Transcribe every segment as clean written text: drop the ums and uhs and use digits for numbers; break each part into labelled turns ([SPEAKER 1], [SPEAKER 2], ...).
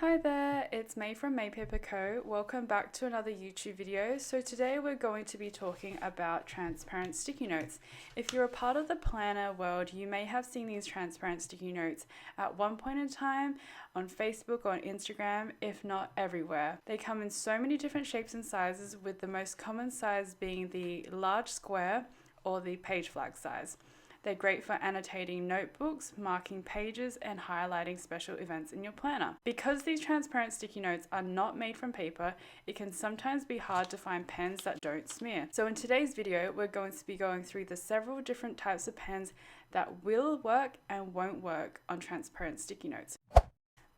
[SPEAKER 1] Hi there, it's May from May Paper Co. Welcome back to another YouTube video. So today we're going to be talking about transparent sticky notes. If you're a part of the planner world, you may have seen these transparent sticky notes at one point in time on Facebook or on Instagram, if not everywhere. They come in so many different shapes and sizes, with the most common size being the large square or the page flag size. They're great for annotating notebooks, marking pages, and highlighting special events in your planner. Because these transparent sticky notes are not made from paper, it can sometimes be hard to find pens that don't smear. So in today's video, we're going to be going through the several different types of pens that will work and won't work on transparent sticky notes.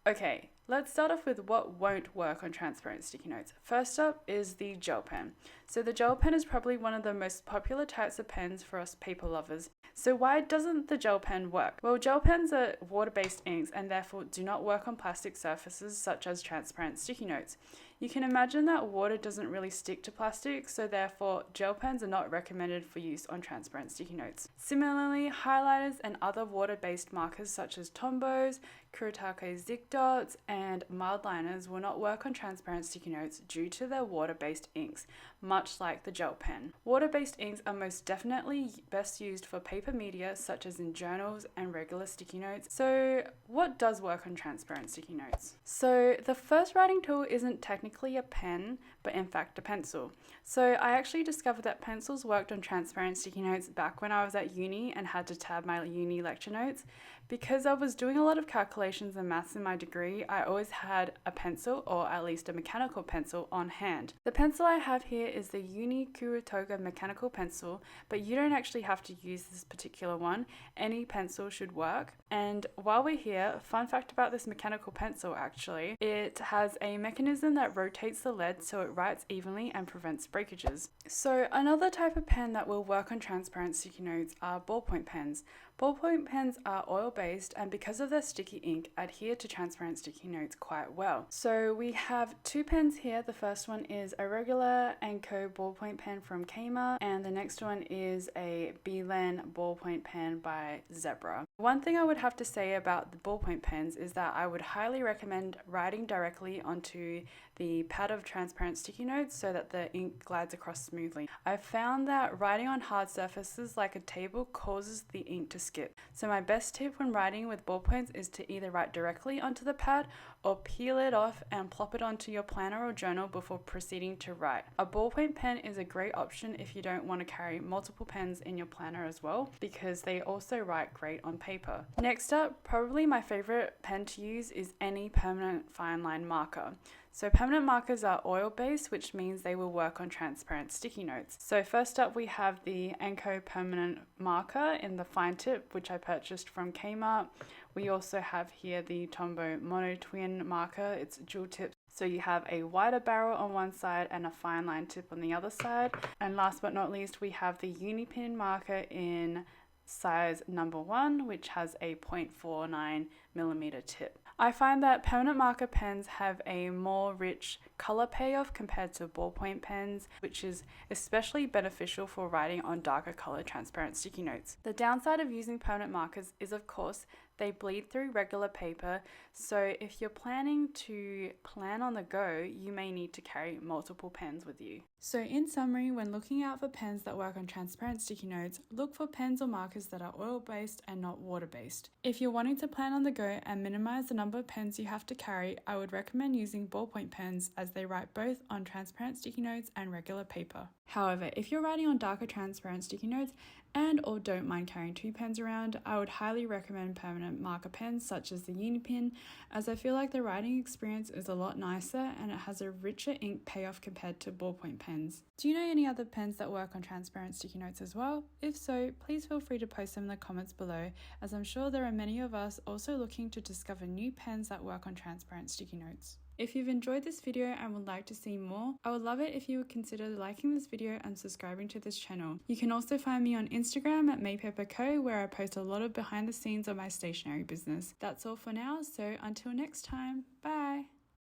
[SPEAKER 1] Okay, let's start off with what won't work on transparent sticky notes. First up is the gel pen. So the gel pen is probably one of the most popular types of pens for us paper lovers. So why doesn't the gel pen work? Well, gel pens are water-based inks and therefore do not work on plastic surfaces such as transparent sticky notes. You can imagine that water doesn't really stick to plastic, so therefore gel pens are not recommended for use on transparent sticky notes. Similarly, highlighters and other water-based markers such as Tombows, Kuretake Zig Dots, and mild liners will not work on transparent sticky notes due to their water-based inks, much like the gel pen. Water-based inks are most definitely best used for paper media such as in journals and regular sticky notes. So what does work on transparent sticky notes? So the first writing tool isn't technically a pen, but in fact a pencil. So I actually discovered that pencils worked on transparent sticky notes back when I was at uni and had to tab my uni lecture notes. Because I was doing a lot of calculations and maths in my degree, I always had a pencil, or at least a mechanical pencil, on hand. The pencil I have here is the Uni Kuretake mechanical pencil, but you don't actually have to use this particular one. Any pencil should work. And while we're here, fun fact about this mechanical pencil actually, it has a mechanism that rotates the lead so it writes evenly and prevents breakages. So another type of pen that will work on transparent sticky notes are ballpoint pens. Ballpoint pens are oil-based and because of their sticky ink, adhere to transparent sticky notes quite well. So we have two pens here. The first one is a regular Anko ballpoint pen from Kmart, and the next one is a Beeline ballpoint pen by Zebra. One thing I would have to say about the ballpoint pens is that I would highly recommend writing directly onto the pad of transparent sticky notes so that the ink glides across smoothly. I've found that writing on hard surfaces like a table causes the ink to skip. So my best tip when writing with ballpoints is to either write directly onto the pad or peel it off and plop it onto your planner or journal before proceeding to write. A ballpoint pen is a great option if you don't want to carry multiple pens in your planner as well, because they also write great on paper. Next up, probably my favorite pen to use is any permanent fine line marker. So permanent markers are oil-based, which means they will work on transparent sticky notes. So first up we have the Anko permanent marker in the fine tip, which I purchased from Kmart. We also have here the Tombow mono twin marker. It's dual tip, so you have a wider barrel on one side and a fine line tip on the other side. And last but not least, we have the Unipin marker in size number 1, which has a 0.49mm tip. I find that permanent marker pens have a more rich color payoff compared to ballpoint pens, which is especially beneficial for writing on darker colored transparent sticky notes. The downside of using permanent markers is, of course, they bleed through regular paper, so if you're planning to plan on the go, you may need to carry multiple pens with you. So in summary, when looking out for pens that work on transparent sticky notes, look for pens or markers that are oil-based and not water-based. If you're wanting to plan on the go and minimize the number of pens you have to carry, I would recommend using ballpoint pens as they write both on transparent sticky notes and regular paper. However, if you're writing on darker transparent sticky notes and or don't mind carrying two pens around, I would highly recommend permanent marker pens such as the Unipin, as I feel like the writing experience is a lot nicer and it has a richer ink payoff compared to ballpoint pens. Do you know any other pens that work on transparent sticky notes as well? If so, please feel free to post them in the comments below, as I'm sure there are many of us also looking to discover new pens that work on transparent sticky notes. If you've enjoyed this video and would like to see more, I would love it if you would consider liking this video and subscribing to this channel. You can also find me on Instagram at @maypaperco, where I post a lot of behind the scenes of my stationery business. That's all for now, so until next time, bye!